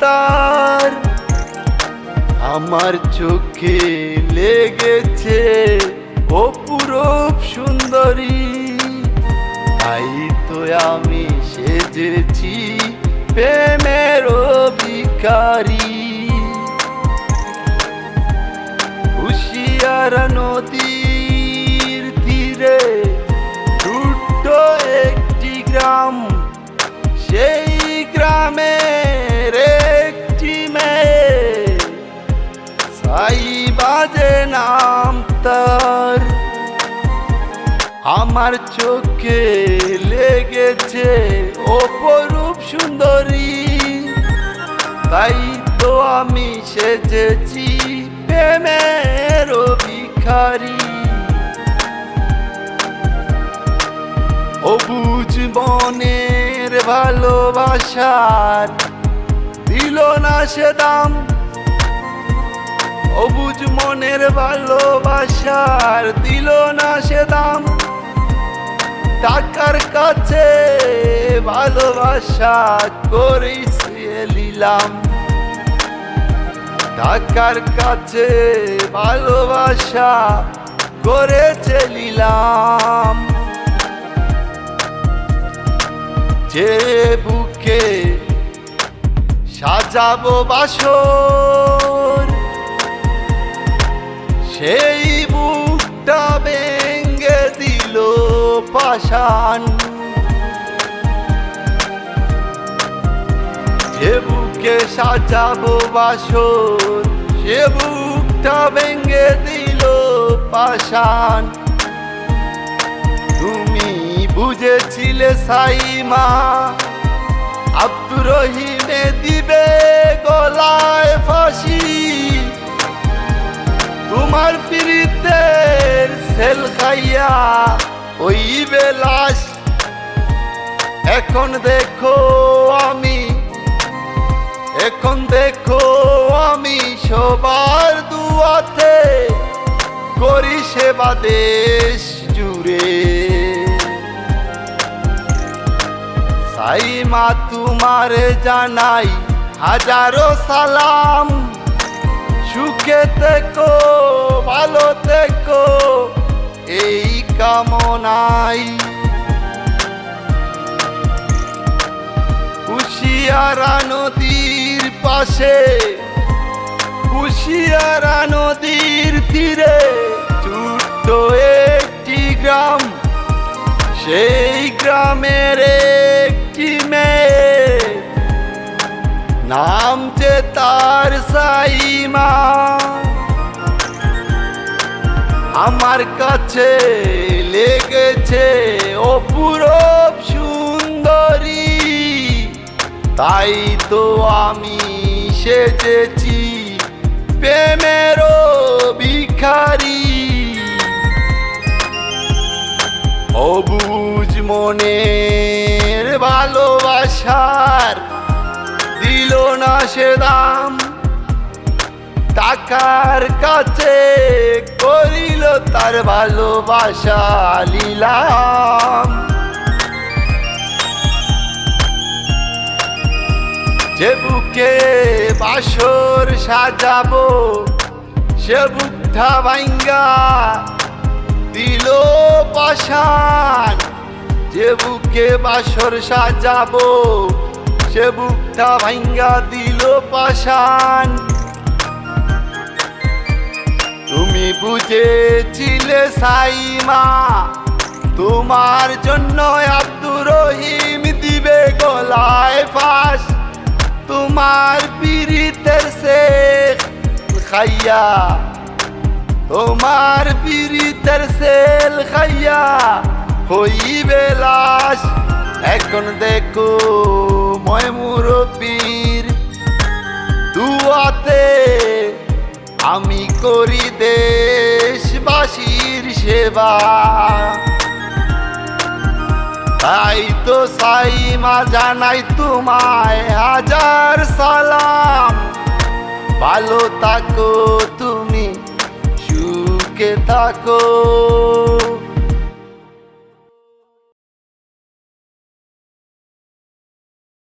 তার আমার চোখে লেগেছে অপরূপ সুন্দরী, তাই তো আমি সেজেছি প্রেমের ভিখারি। কুশিয়ারা নদীর তীরে ছোট্ট একটি গ্রাম, সেই গ্রামের একটি মেয়ে সাইবা যে নাম তার। আমার চোখে লেগেছে অপরূপ সুন্দরী, তাই তো আমি সেজেছি প্রেমের ভিখারি। অবুঝ মনের ভালোবাসার দিল না সে দাম, অবুঝ মনের ভালোবাসার দিল না সে দাম। টাকার কাছে ভালোবাসা করেছে নিলাম, টাকার কাছে ভালোবাসা করেছে নিলাম। যে বুকে সাজাবো বাসর, সেই বুকটা ভেঙে দিল পাষাণ। যে বুকে সাজাবো বাসর, সে বুকটা ভেঙে দিল পাষাণ। তুমি বুঝেছিলে সাইমা আব্দুর রহিমে দিবে গলায় ফাঁসি, তোমার ফিরিতের সেল খাইয়া ওই বেলাস। এখন দেখো আমি সবার দুয়াতে করি সেবা দেশ জুড়ে। সাইমা তোমারে জানাই হাজারো সালাম, সুখে থেকো ভালো থেকো এই কামনাই। কুশিয়ারা নদীর পাশে, কুশিয়ারা নদীর তীরে ছোট্ট একটি গ্রাম, সেই গ্রামের একটি মেয়ে নাম যে তার সাইমা। আমার কাছে লেগেছে অপরূপ সুন্দরী, তাই তো আমি সেজেছি প্রেমের ভিখারি। অবুঝ মনের ভালোবাসার দিল না সে দাম, টাকার কাছে করিল তার ভালোবাসা নিলাম। যে বুকে বাসর সাজাবো, সে বুকটা ভাঙ্গা দিল পাষাণ। যে বুকে বাসর সাজাবো, সে বুকটা ভাঙ্গা দিল পাষাণ। তুমি বুঝেছিলে সাইমা তোমার জন্য আব্দুর রহিম দিবে গলায় ফাঁস, তোমার পীড়িতের শেখ খাইয়া, তোমার পীড়িতের সেল খাইয়া হইবে লাশ। এখন দেখো ময় মুরব্বীর দুয়াতে আমি করি দেশবাসীর সেবা, তাই তো সাইমা জানাই তোমায় হাজার সালাম। ভালো থাকো তুমি, সুখে থাকো।